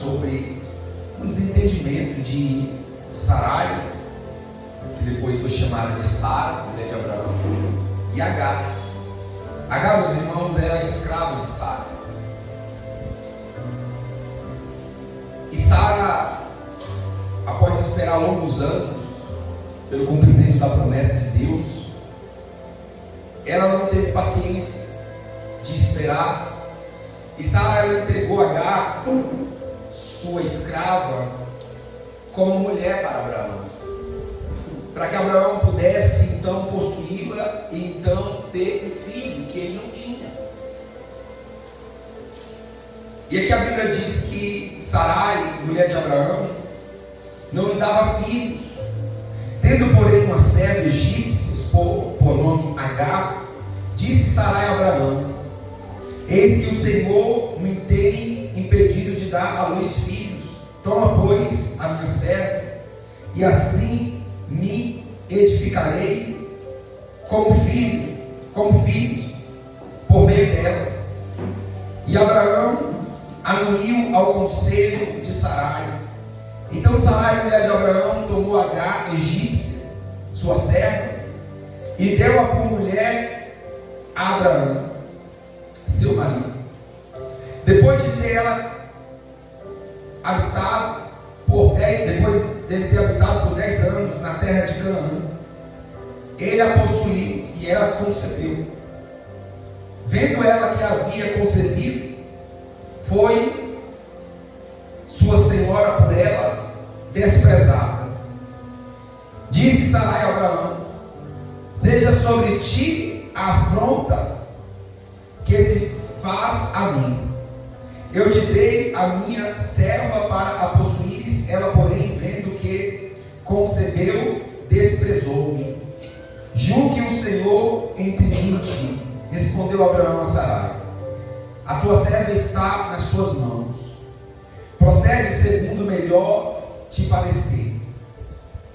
sobre um desentendimento de Sarai, que depois foi chamada de Sara, mulher de Abraão, e Agar. Agar, meus irmãos, era escrava de Sara. E Sara, após esperar longos anos pelo cumprimento da promessa de Deus, ela não teve paciência de esperar, e Sara entregou Agar, sua escrava, como mulher para Abraão, para que Abraão pudesse então possuí-la e então ter um filho que ele não tinha. E aqui a Bíblia diz que Sarai, mulher de Abraão, não lhe dava filhos. Tendo, porém, uma serva egípcia, por nome Agar, disse Sarai a Abraão: eis que o Senhor me tem impedido de dar à luz filhos. Toma, pois, a minha serva, e assim me edificarei como filhos, por meio dela. E Abraão anuiu ao conselho de Sarai. Então Sarai, mulher de Abraão, tomou Agar, egípcia, sua serva, e deu-a por mulher a Abraão, seu marido. Depois de ter ela habitado depois dele ter habitado por 10 anos na terra de Canaã, ele a possuiu e ela concebeu. Vendo ela que havia concebido, foi sua senhora por ela desprezada. Disse Sarai a Abraão: seja sobre ti a afronta que se faz a mim. Eu te dei a minha serva para a possuíres, ela porém, vendo que concebeu, desprezou-me. Julgue o Senhor entre mim e ti. Respondeu Abraão a Sarai: a tua serva está nas tuas mãos. Procede segundo melhor te parecer.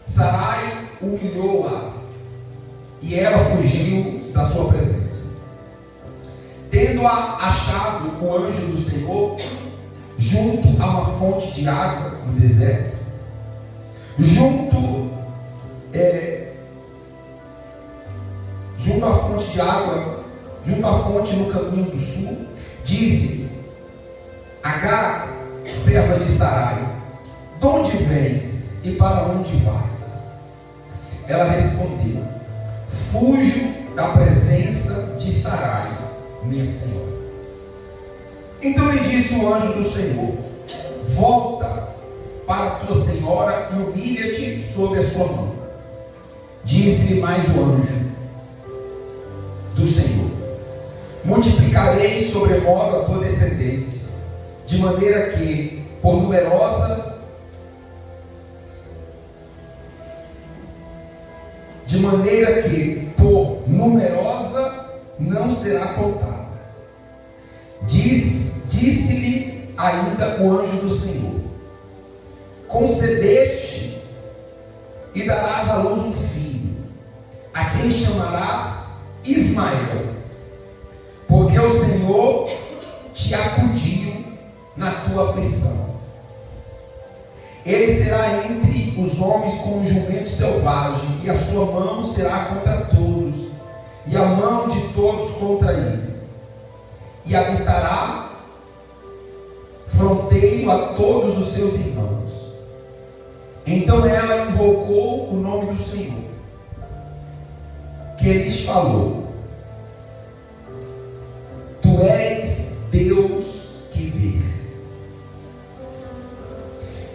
Sarai humilhou-a, e ela fugiu da sua presença. Tendo-a achado o anjo do Senhor junto a uma fonte de água no deserto, junto à fonte de água, junto à fonte no caminho do sul, disse: Agar, serva de Sarai, de onde vens e para onde vais? Ela respondeu: fujo da presença de Sarai, minha senhora. Então lhe disse o anjo do Senhor: volta para a tua senhora e humilha-te sob a sua mão. Disse-lhe mais o anjo do Senhor: multiplicarei sobremodo a tua descendência, de maneira que, por numerosa não será contada. Disse-lhe ainda o anjo do Senhor: concebeste e darás à luz um filho, a quem chamarás Ismael, porque o Senhor te acudiu na tua aflição. Ele será entre os homens como um jumento selvagem, e a sua mão será contra todos, e a mão de todos contra ele, e habitará fronteiro a todos os seus irmãos. Então ela invocou o nome do Senhor, que lhes falou: tu és Deus que vê.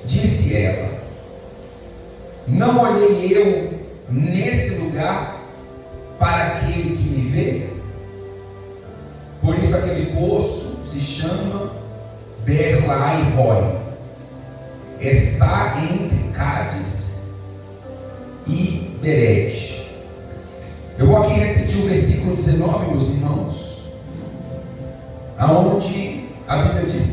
Disse ela: não olhei eu nesse lugar para aquele que me vê? Por isso aquele poço se chama Beer-lahai-roi. Está entre Cádiz e Bered. Eu vou aqui repetir o versículo 19, meus irmãos, aonde a Bíblia diz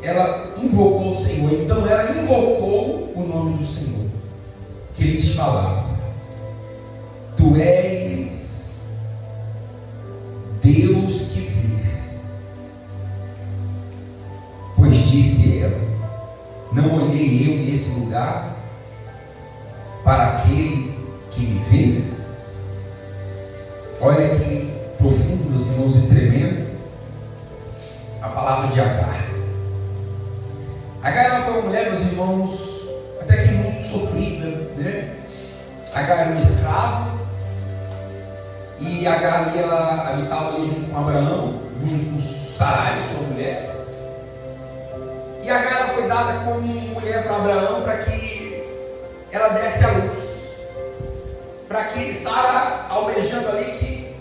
que ela invocou o Senhor. Então ela invocou o nome do Senhor, que lhes falava: tu és Deus que vê. Pois disse ela: escolherei eu nesse lugar para aquele que me vê? Olha que profundo, meus irmãos, e tremendo a palavra de Agar. Agar, ela foi uma mulher, meus irmãos, até que muito sofrida, né? Agar era uma escrava, e Agar ali, ela habitava ali junto com Abraão, junto com Sarai, sua mulher. E Agar, ela foi dada como mulher para Abraão, para que ela desse a luz, para que Sara, almejando ali que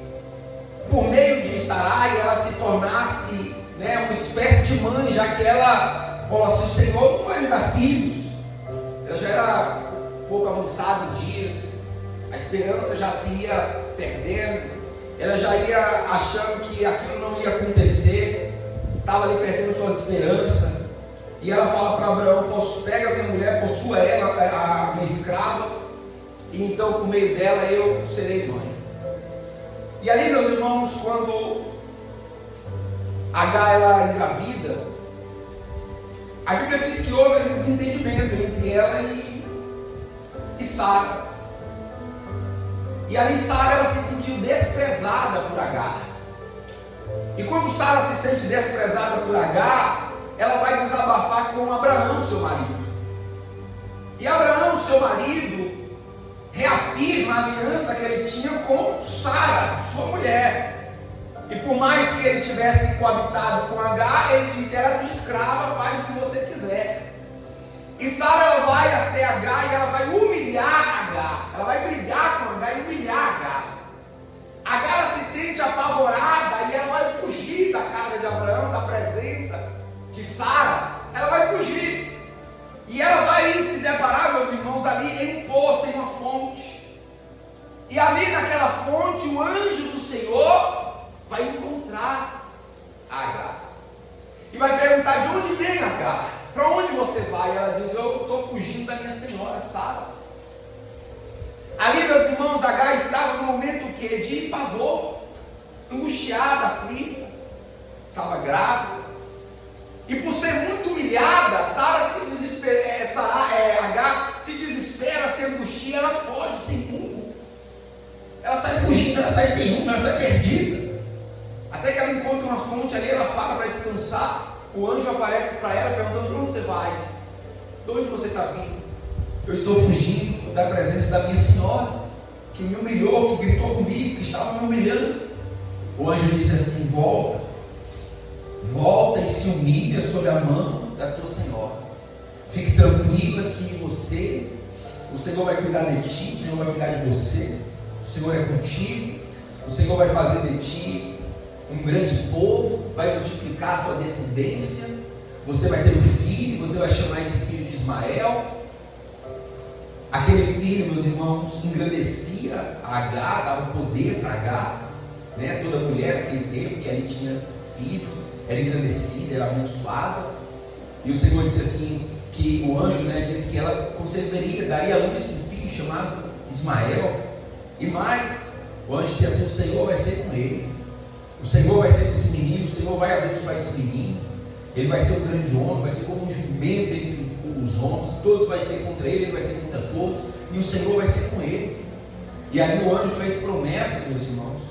por meio de Sarai ela se tornasse, né, uma espécie de mãe, já que ela falou assim: o Senhor não vai me dar filhos. Ela já era um pouco avançada em dias, a esperança já se ia perdendo, ela já ia achando que aquilo não ia acontecer, estava ali perdendo suas esperanças. E ela fala para Abraão: pega a minha mulher, possua ela, a minha escrava, e então por meio dela eu serei mãe. E ali, meus irmãos, quando Agar ela engravida, a Bíblia diz que houve um desentendimento entre ela e Sara. E ali Sara, ela se sentiu desprezada por Agar. E quando Sara se sente desprezada por Agar, ela vai desabafar com Abraão, seu marido. E Abraão, seu marido, reafirma a aliança que ele tinha com Sara, sua mulher. E por mais que ele tivesse coabitado com Agar, ele disse: era tua escrava, faz o que você quiser. E Sara, ela vai até Agar e ela vai humilhar Agar. Ela vai brigar com Agar e humilhar Agar. Agar, ela se sente apavorada e ela vai fugir da casa de Abraão, da presença de Sara. Ela vai fugir. E ela vai se deparar, meus irmãos, ali em um poço, em uma fonte. E ali naquela fonte, o anjo do Senhor vai encontrar Agar. E vai perguntar: de onde vem Agar? Para onde você vai? E ela diz: eu estou fugindo da minha senhora Sara. Ali, meus irmãos, Agar estava no momento de pavor, angustiada, aflita, estava grávida. E por ser muito humilhada, Sara se desespera, Agar se desespera, se angustia, ela foge sem rumo. Ela sai fugindo, ela sai sem rumo, ela sai perdida. Até que ela encontra uma fonte ali, ela para descansar. O anjo aparece para ela perguntando: para onde você vai? De onde você está vindo? Eu estou fugindo da presença da minha senhora, que me humilhou, que gritou comigo, que estava me humilhando. O anjo disse assim: volta e se humilha sob a mão da tua senhora. Fique tranquila que o Senhor vai cuidar de ti, o Senhor vai cuidar de você, o Senhor é contigo, o Senhor vai fazer de ti um grande povo, vai multiplicar a sua descendência, você vai ter um filho, você vai chamar esse filho de Ismael. Aquele filho, meus irmãos, engrandecia a Agar, dava poder para Agar, né? Toda mulher naquele tempo que ali tinha filhos era engrandecida, era abençoada. E o Senhor disse assim, que o anjo, né, disse que ela conceberia, daria à luz um filho chamado Ismael. E mais, o anjo disse assim: o Senhor vai ser com ele, o Senhor vai ser com esse menino, o Senhor vai abençoar esse menino, ele vai ser um grande homem, vai ser como um jumento entre os homens, todos vai ser contra ele vai ser contra todos, e o Senhor vai ser com ele. E ali o anjo fez promessas, meus irmãos,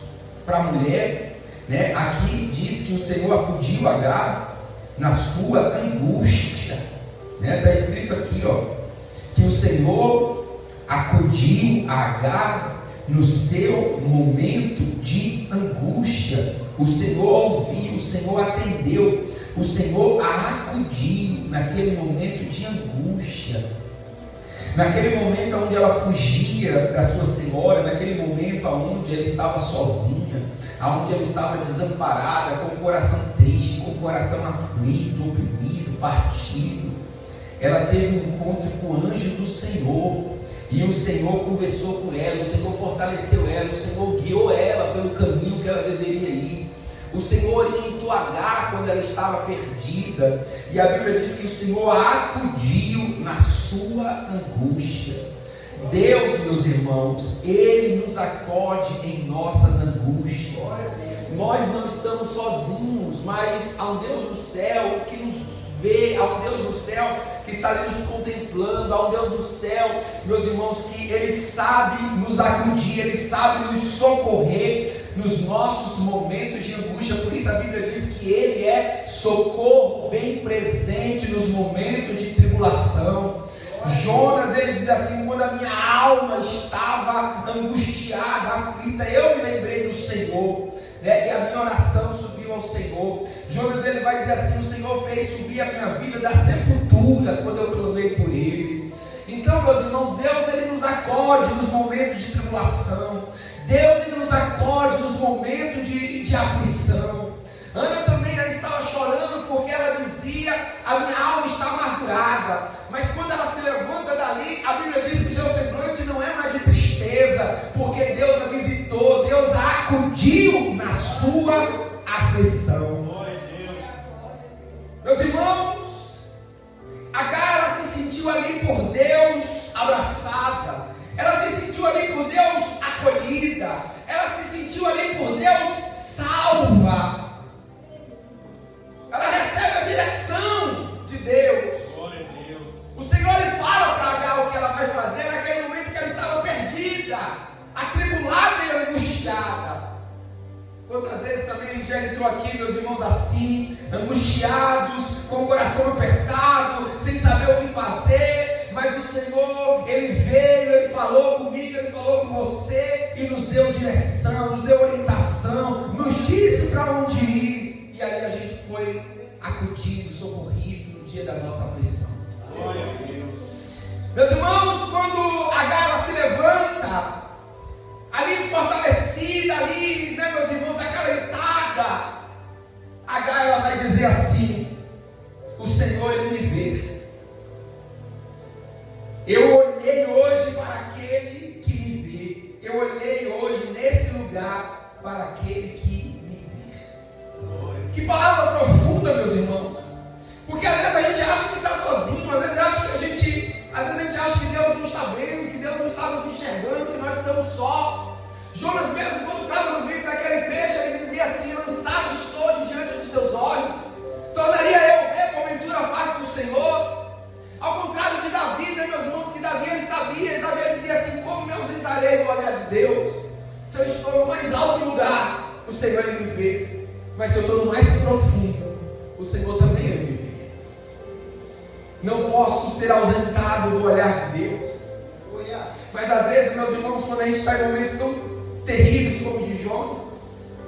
para a mulher, né? Aqui diz que o Senhor acudiu a Agar na sua angústia, né? Está escrito aqui, que o Senhor acudiu a Agar no seu momento de angústia. O Senhor ouviu, o Senhor atendeu, o Senhor a acudiu naquele momento de angústia, naquele momento onde ela fugia da sua senhora, naquele momento onde ela estava sozinha, onde ela estava desamparada, com o coração triste, com o coração aflito, oprimido, partido. Ela teve um encontro com o anjo do Senhor, e o Senhor conversou com ela, o Senhor fortaleceu ela, o Senhor guiou ela pelo caminho que ela deveria ir. O Senhor orientou Agar quando ela estava perdida, e a Bíblia diz que o Senhor a acudiu na sua angústia. Deus, meus irmãos, Ele nos acode em nossas angústias. Nós não estamos sozinhos, mas há um Deus do céu que nos vê, há um Deus no céu que está ali nos contemplando, há um Deus no céu, meus irmãos, que Ele sabe nos acudir, Ele sabe nos socorrer nos nossos momentos de angústia. Por isso a Bíblia diz que Ele é socorro bem presente nos momentos de tribulação. Jonas, ele diz assim: quando a minha alma estava angustiada, aflita, eu me lembrei do Senhor, né? E a minha oração subiu ao Senhor. Jonas, ele vai dizer assim: o Senhor fez subir a minha vida da sepultura quando eu clamei por Ele. Então, meus irmãos, Deus, Ele nos acode nos momentos de tribulação. Deus, Ele nos acode nos momentos de aflição. Ana também, ela estava chorando porque ela dizia: a minha alma está amargurada. Mas quando ela se levanta dali, a Bíblia diz que o seu semblante não é mais de tristeza, porque Deus a visitou, Deus a acudiu na sua aflição. Meus irmãos, Agar, ela se sentiu ali por Deus abraçada, ela se sentiu ali por Deus acolhida, ela se sentiu ali por Deus salva. Ela recebe a direção de Deus. O Senhor, Ele fala para Agar o que ela vai fazer naquele momento que ela estava perdida, atribulada e angustiada. Quantas vezes também a gente já entrou aqui, meus irmãos, assim, angustiados, com o coração apertado, sem saber o que fazer, mas o Senhor, Ele veio, Ele falou comigo, Ele falou com você, e nos deu direção, nos deu orientação, nos disse para onde ir, e ali a gente foi acudido, socorrido no dia da nossa aflição. Glória a Deus. Meus irmãos, quando Agar ela se levanta, ali fortalecida, ali, né, meus irmãos, acalentada, Agar ela vai dizer assim: o Senhor, Ele me vê. Eu olhei hoje para aquele que me vê. Eu olhei hoje nesse lugar para aquele que me vê. Que palavra profunda, meus irmãos. Porque às vezes a gente acha que está sozinho, às vezes a gente acha que Deus não está vendo, que Deus não está nos enxergando, que nós estamos só. Jonas mesmo, quando estava no ventre daquele peixe, ele dizia assim: lançado estou de diante dos teus olhos, tornaria eu ver porventura a face do Senhor. Ao contrário de Davi, né, meus irmãos, que Davi ele sabia, Davi ele dizia assim: como me ausentarei do olhar de Deus? Se eu estou no mais alto lugar, o Senhor Ele me vê, mas se eu estou no mais profundo, o Senhor também Ele me vê. Não posso ser ausentado do olhar de Deus. Mas às vezes, meus irmãos, quando a gente está em momentos tão terríveis como o de Jonas,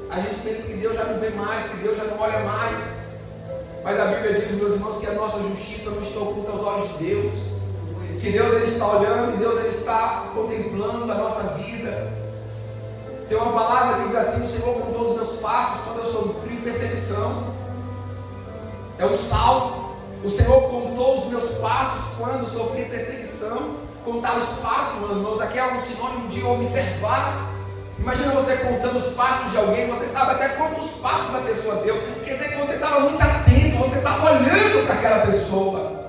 a gente pensa que Deus já não vê mais, que Deus já não olha mais. Mas a Bíblia diz, meus irmãos, que a nossa justiça não está oculta aos olhos de Deus, que Deus Ele está olhando, que Deus Ele está contemplando a nossa vida. Tem uma palavra que diz assim: o Senhor contou os meus passos quando eu sofri perseguição. É um salmo. O Senhor contou os meus passos quando sofri perseguição. Contar os passos, meus irmãos, aqui é um sinônimo de observar. Imagina você contando os passos de alguém, você sabe até quantos passos a pessoa deu. Quer dizer que você estava muito atento, você estava olhando para aquela pessoa.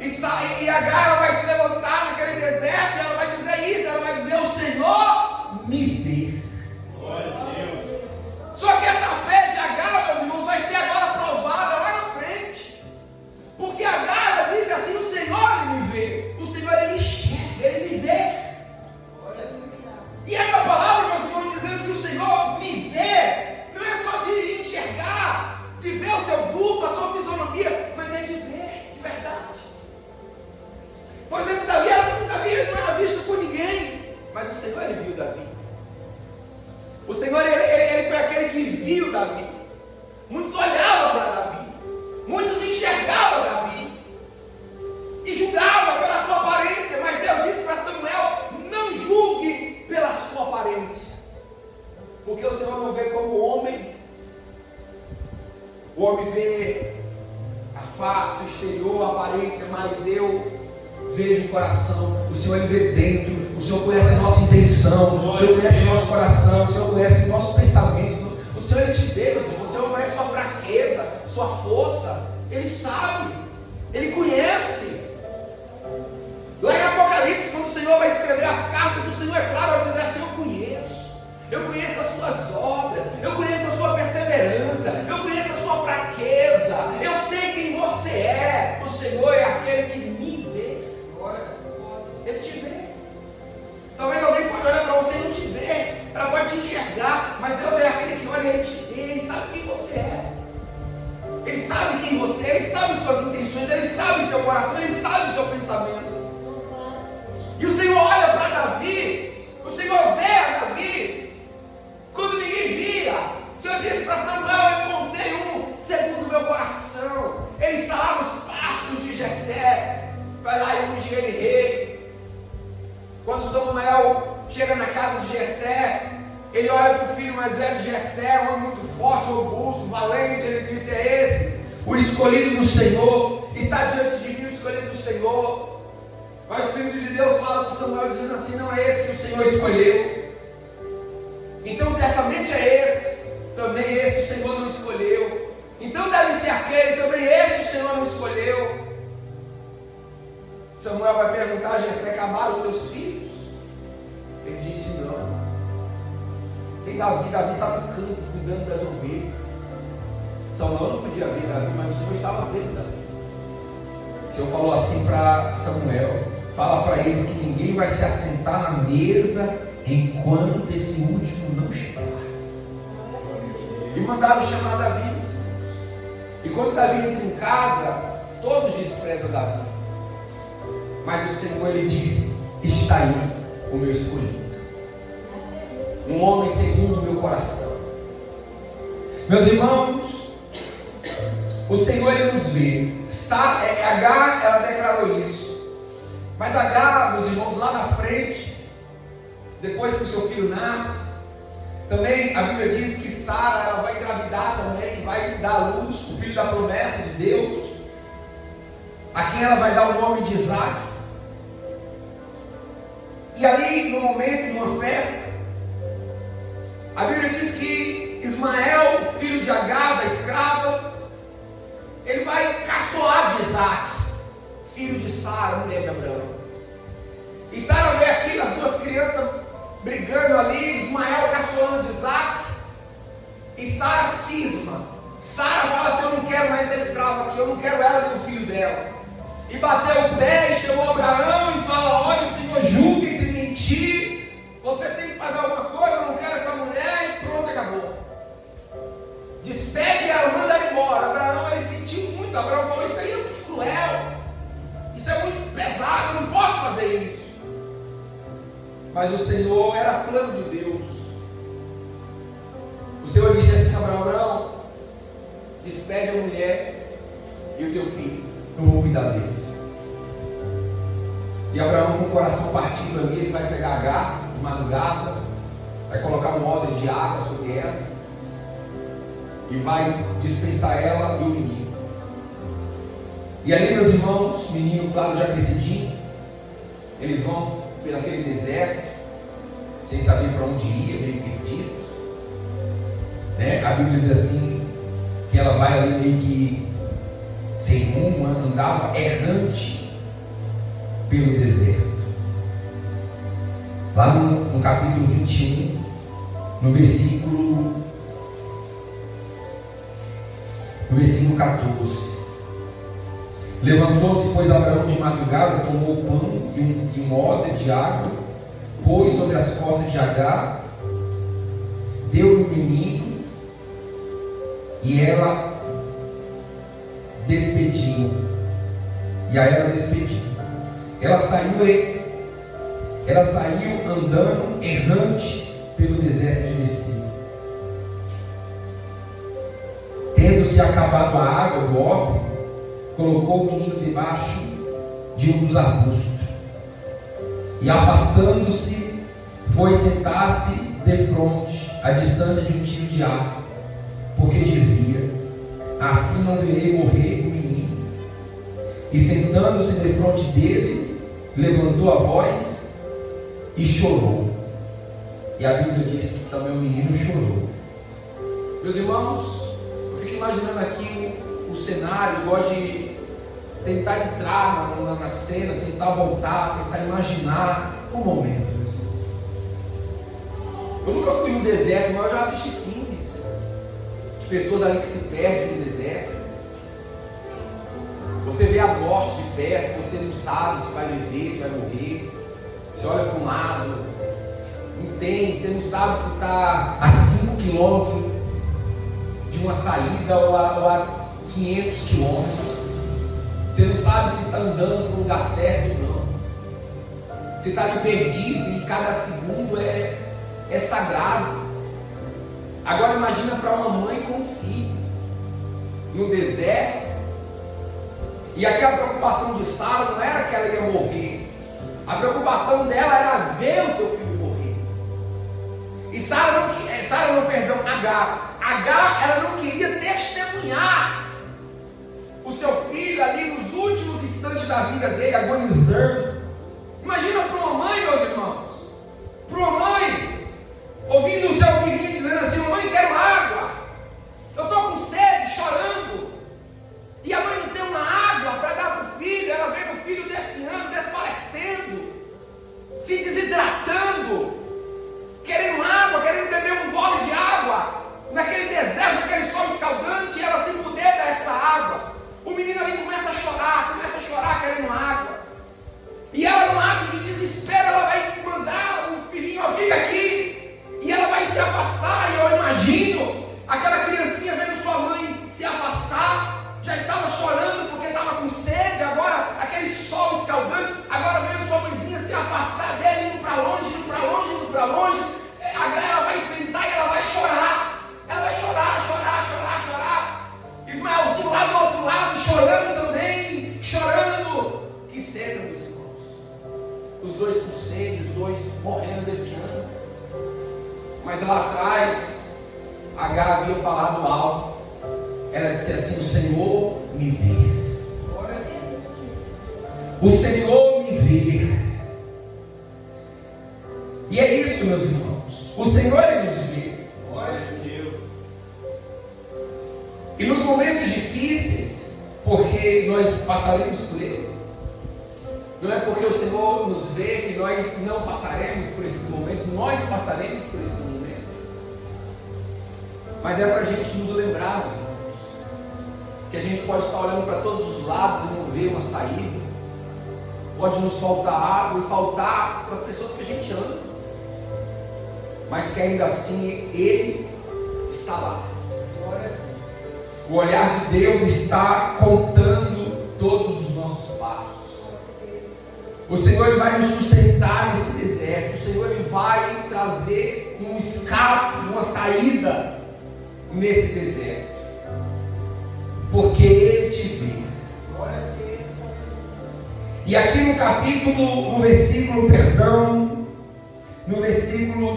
E Agar ela vai se levantar naquele deserto e ela vai dizer isso, ela vai dizer: o Senhor me vê. Glória a Deus. Só que essa fé de Agar, meus irmãos, vai ser agora provada lá na frente. Porque Agar ela diz assim: o Senhor Ele me vê, o Senhor Ele me enxerga, Ele me vê. E essa palavra, meus irmãos, dizendo que o Senhor me vê, não é só de enxergar, de ver o seu vulto, a sua fisionomia, mas é de ver, de verdade. Por exemplo, Davi não era visto por ninguém, mas o Senhor Ele viu Davi. O Senhor ele foi aquele que viu Davi. Muitos olhavam para Davi, muitos enxergavam Davi e julgavam pela sua aparência, mas Deus disse para Samuel: não julgue pela sua aparência, porque o Senhor não vê como homem. O homem vê a face, o exterior, a aparência, mas eu vejo o coração. O Senhor Ele vê dentro. O Senhor conhece a nossa intenção, o Senhor conhece o nosso coração, o Senhor conhece os nossos pensamentos. O Senhor Ele te vê, meu Senhor. O Senhor conhece sua fraqueza, sua força. Ele sabe, Ele conhece. Lá em Apocalipse, quando o Senhor vai escrever as cartas, o Senhor é claro, vai dizer assim: eu conheço as suas obras, eu conheço a sua perseverança, eu conheço a sua fraqueza, eu sei quem chega na casa de Jessé, ele olha para o filho mais velho de Jessé, um homem muito forte, robusto, valente. Ele disse: é esse, o escolhido do Senhor, está diante de mim o escolhido do Senhor. Mas o Espírito de Deus fala com Samuel dizendo assim: não é esse que o Senhor escolheu. Então certamente é esse, também esse o Senhor não escolheu. Então deve ser aquele, também esse o Senhor não escolheu. Samuel vai perguntar a Jessé: acabaram os teus filhos? Ele disse: não. Tem Davi está no campo cuidando das ovelhas. Samuel não podia ver Davi, mas o Senhor estava vendo Davi. O Senhor falou assim para Samuel: fala para eles que ninguém vai se assentar na mesa enquanto esse último não chegar. E mandaram chamar Davi, meus irmãos. E quando Davi entra em casa, todos desprezam Davi. Mas o Senhor, ele disse: está aí o meu escolhido, um homem segundo o meu coração. Meus irmãos, o Senhor, ele nos vê. Agar, ela declarou isso. Mas Agar, meus irmãos, lá na frente, depois que o seu filho nasce, também a Bíblia diz que Sara, ela vai engravidar também, vai dar à luz o filho da promessa de Deus, a quem ela vai dar o nome de Isaac. E ali, no momento, numa festa, a Bíblia diz que Ismael, o filho de Agar, da escrava, ele vai caçoar de Isaac, filho de Sara, mulher de Abraão. E Sara vê aquilo, as duas crianças brigando ali, Ismael caçoando de Isaac, e Sara cisma. Sara fala assim: eu não quero mais essa escrava aqui, eu não quero ela nem o filho dela. E bateu o pé e chamou Abraão e fala: olha, o Senhor julga entre mim e ti, você tem que fazer alguma coisa, eu não quero essa mulher, e pronto, acabou. Despede ela, manda ela embora. Abraão, ele sentiu muito. Abraão falou: isso aí é muito cruel, isso é muito pesado, eu não posso fazer isso. Mas o Senhor, era plano de Deus. O Senhor disse assim a Abraão: despede a mulher e o teu filho, eu vou cuidar deles. E Abraão, com o coração partido ali, ele vai pegar Agar de madrugada, vai colocar um odre de água sobre ela e vai dispensar ela e o menino. E ali, meus irmãos, menino, claro, já crescidinho, eles vão pelaquele deserto, sem saber para onde ia, meio perdidos, né? A Bíblia diz assim, que ela vai ali meio que sem rumo, andava errante pelo deserto. Lá no capítulo 21, no versículo 14: levantou-se, pois, Abraão de madrugada, tomou o pão e um odre de água, pôs sobre as costas de Agar, deu-lhe o menino, e ela despediu. Ela saiu andando errante pelo deserto de Messina. Tendo-se acabado a água do odre, colocou o menino debaixo de um dos arbustos, e afastando-se, foi sentar-se defronte, à distância de um tiro de arco, porque dizia: assim não verei morrer o menino. E sentando-se defronte dele, levantou a voz e chorou. E a Bíblia diz que também o menino chorou. Meus irmãos, eu fico imaginando aqui o cenário, eu gosto de tentar entrar na cena, tentar voltar, tentar imaginar o momento. Eu nunca fui no deserto, mas eu já assisti filmes de pessoas ali que se perdem no deserto. Você vê a morte de perto, você não sabe se vai viver, se vai morrer. Você olha para um lado, entende, você não sabe se está a 5 quilômetros de uma saída ou a 500 quilômetros. Você não sabe se está andando para o lugar certo ou não. Você está ali perdido e cada segundo é sagrado. Agora imagina para uma mãe com um filho no deserto. E aqui a preocupação de Sara não era que ela ia morrer. A preocupação dela era ver o seu filho morrer. E Agar, ela não queria testemunhar o seu filho ali nos últimos instantes da vida dele, agonizando. Imagina para uma mãe, meus irmãos, para uma mãe, ouvindo o seu filhinho dizendo assim: mãe, quero água, eu estou com sede, chorando. E a mãe não tem uma água para dar para o filho, ela vê o filho desfiando, desfalecendo, se desidratando, querendo água, querendo beber um gole de água, naquele deserto, naquele sol escaldante, e ela sem poder dar essa água. O menino ali começa a chorar querendo água. E ela, num ato de desespero, ela vai mandar o filhinho: ó, fica aqui. E ela vai se afastar, e eu imagino aquela criancinha vendo sua mãe se afastar, já estava chorando porque estava com sede, agora aquele sol escaldante, agora vendo sua mãezinha se afastar dele, indo para longe. Agora ela vai sentar e ela vai chorar. Ela vai chorar. Ismaelzinho lá do outro lado, chorando também, chorando. Que cena, meus irmãos. Os dois com sede, os dois morrendo, defiando. Mas lá atrás, Agar havia falado algo. Ela disse assim: o Senhor me vê. O Senhor me vê. E é isso, meus irmãos. O Senhor, Ele nos vê. E nos momentos difíceis, porque nós passaremos por Ele. Não é porque o Senhor nos vê que nós não passaremos por esses momentos. Nós passaremos por esses momentos. Mas é para a gente nos lembrar, meus irmãos, que a gente pode estar olhando para todos os lados e não ver uma saída. Pode nos faltar água e faltar para as pessoas que a gente ama. Mas que ainda assim Ele está lá. O olhar de Deus está contando todos os nossos passos. O Senhor, Ele vai nos sustentar nesse deserto. O Senhor, Ele vai trazer um escape, uma saída nesse deserto. Porque Ele te vê. E aqui no capítulo, no versículo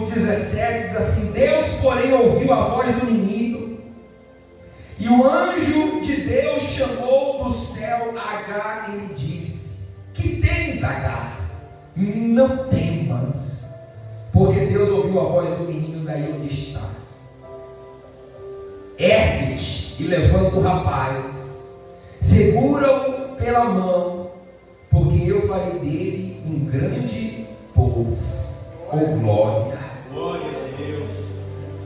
17, diz assim: Deus, porém, ouviu a voz do menino, e o anjo de Deus chamou do céu Agar e lhe disse: que tens, Agar? Não temas, porque Deus ouviu a voz do menino daí onde está. Ergue-te e levanta o rapaz, segura-o pela mão, porque eu farei dele um grande povo. Oh, glória! Glória a Deus!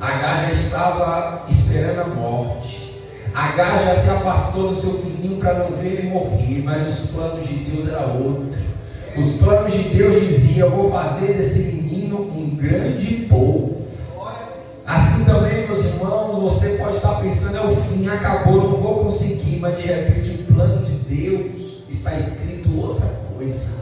Agar já estava esperando a morte. Agar já se afastou do seu filhinho para não ver ele morrer, mas os planos de Deus eram outros. Os planos de Deus diziam: eu vou fazer desse menino um grande povo. Assim também, meus irmãos, você pode estar pensando: é o fim, acabou, não vou conseguir, mas de repente o plano de Deus está escrito outra coisa.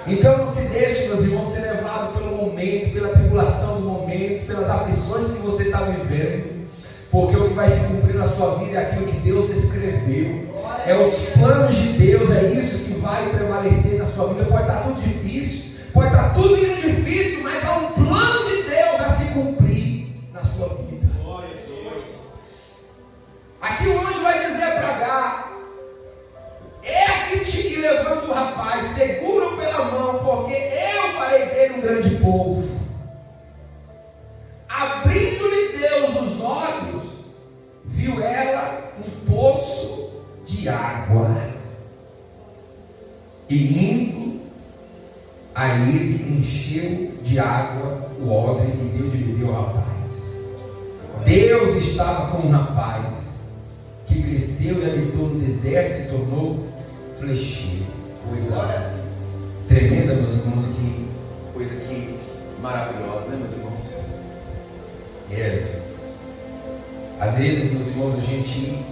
Então não se deixe, meus irmãos, ser levado pelo momento, pela tribulação do momento, pelas aflições que você está vivendo, porque o que vai se cumprir na sua vida é aquilo que Deus escreveu. É os planos de Deus, é isso que vai prevalecer na sua vida. Pode estar tudo difícil, pode estar tudo indo difícil, mas há um plano de Deus a se cumprir na sua vida. Aqui o anjo vai dizer para Agar: ergue-te e levanta o rapaz, segura-o pela mão, porque eu farei dele um grande povo. Abrindo-lhe Deus os olhos, viu ela um poço de água, e indo a ele, encheu de água o odre e deu de beber ao rapaz. Deus estava com um rapaz que cresceu e habitou no deserto, se tornou flecheiro. Coisa tremenda, meus irmãos, que coisa que maravilhosa, né, meus irmãos? Meus irmãos. Às vezes, meus irmãos, a gente,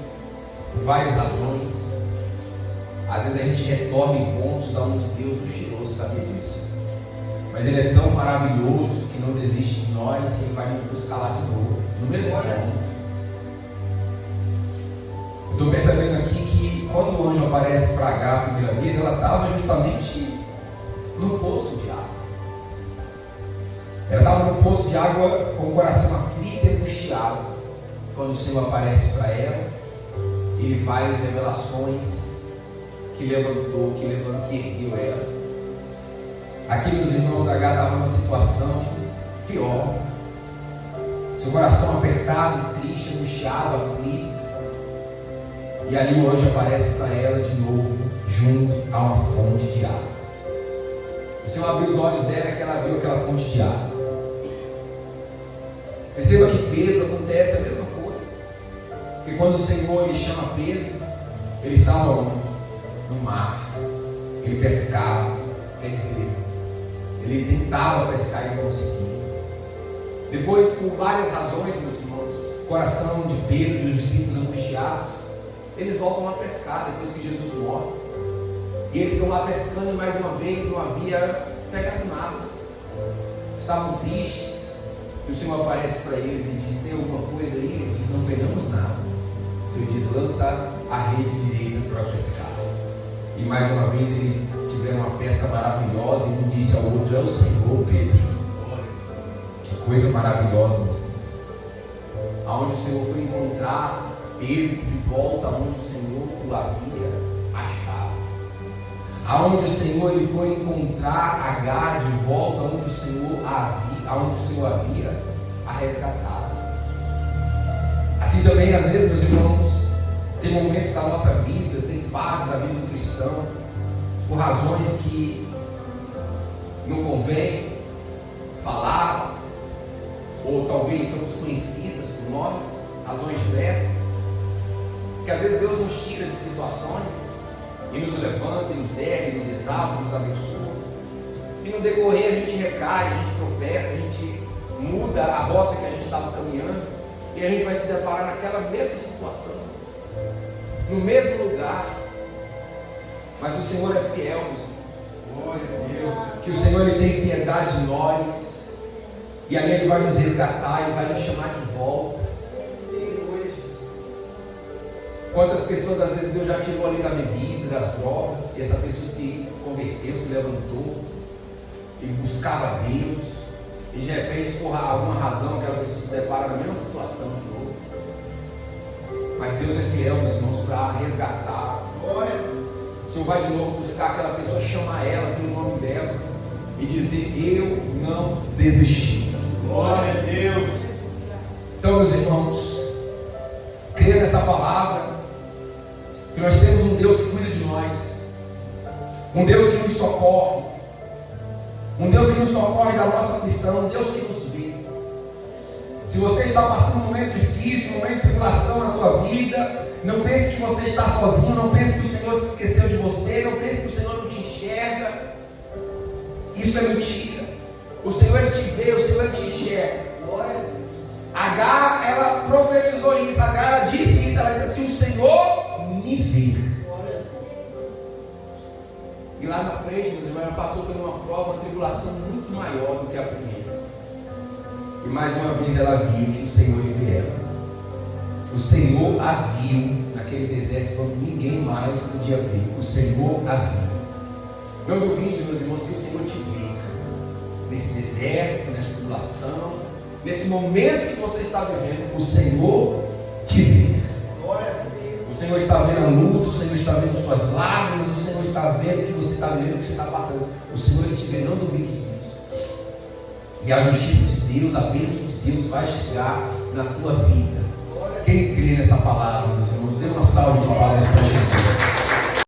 por várias razões, às vezes a gente retorna em pontos da onde Deus nos tirou, sabia disso? Mas Ele é tão maravilhoso que não desiste de nós, que Ele vai nos buscar lá de novo, no mesmo ponto. Eu estou percebendo aqui que quando o anjo aparece para Agar a primeira vez, ela estava justamente no poço de água. Ela estava no poço de água com o coração aflito e angustiado. Quando o Senhor aparece para ela, Ele faz revelações que levantou, que ergueu ela. Aqui, meus irmãos, H estava numa situação pior. Seu coração apertado, triste, angustiado, aflito. E ali o anjo aparece para ela de novo, junto a uma fonte de água. O Senhor abriu os olhos dela e ela viu aquela fonte de água. Perceba que Pedro acontece a mesma coisa. Porque quando o Senhor ele chama Pedro, ele estava onde? No mar. Ele pescava, quer dizer, ele tentava pescar e não conseguia. Depois, por várias razões, meus irmãos, o coração de Pedro e dos discípulos angustiados, eles voltam a pescar depois que Jesus morre. E eles estão lá pescando e mais uma vez não havia pegado nada. Estavam tristes. E o Senhor aparece para eles e diz: tem alguma coisa aí? Eles dizem: não pegamos nada. O Senhor diz: lança a rede direita para pescar. E mais uma vez eles tiveram uma pesca maravilhosa. E um disse ao outro: é o Senhor, Pedro. Que coisa maravilhosa, meus irmãos. Aonde o Senhor foi encontrar Pedro de volta onde o Senhor o havia achado. Aonde o Senhor ele foi encontrar Agar de volta onde o Senhor havia a resgatado. Assim também, às vezes, meus irmãos, tem momentos da nossa vida, tem fases da vida do cristão, por razões que não convém falar, ou talvez são desconhecidas por nós, razões diversas, que às vezes Deus nos tira de situações e nos levanta, e nos ergue, nos exalta, nos abençoa. E no decorrer a gente recai, a gente tropeça, a gente muda a rota que a gente estava caminhando, e a gente vai se deparar naquela mesma situação, no mesmo lugar. Mas o Senhor é fiel, meus irmãos. Glória a Deus. Que o Senhor ele tem piedade de nós, e ali Ele vai nos resgatar, Ele vai nos chamar de volta. Quantas pessoas às vezes Deus já tirou ali da bebida, das drogas, e essa pessoa se converteu, se levantou, e buscava Deus, e de repente, por alguma razão, aquela pessoa se depara na mesma situação de novo. Mas Deus é fiel, meus irmãos, para resgatar. O Senhor vai de novo buscar aquela pessoa, chamar ela pelo nome dela e dizer: eu não desisti. Glória a Deus. Então, meus irmãos, creia nessa palavra, que nós temos um Deus que cuida de nós, um Deus que nos socorre, um Deus que nos socorre da nossa aflição, um Deus que nos vê. Se você está passando um momento difícil, um momento de tribulação na tua vida, não pense que você está sozinho, não pense que o Senhor se esqueceu de você, não pense que o Senhor não te enxerga. Isso é mentira. O Senhor ele te vê, o Senhor ele te enxerga. Glória a Deus. Agar, ela profetizou isso, Agar ela disse isso, ela disse assim: o Senhor me vê. E lá na frente, meus irmãos, ela passou por uma prova, uma tribulação muito maior do que a primeira. E mais uma vez ela viu que o Senhor lhe vê ela. O Senhor a viu naquele deserto quando ninguém mais podia ver. O Senhor a viu. Não duvide, meus irmãos, que o Senhor te vê nesse deserto, nessa tribulação, nesse momento que você está vivendo. O Senhor te vê. O Senhor está vendo a luta, o Senhor está vendo suas lágrimas, o Senhor está vendo o que você está vivendo, o que você está passando. O Senhor ele te vê, não duvide disso. E a justiça de Deus, a bênção de Deus vai chegar na tua vida. Quem crê nessa palavra, meus irmãos, dê uma salva de palmas para Jesus.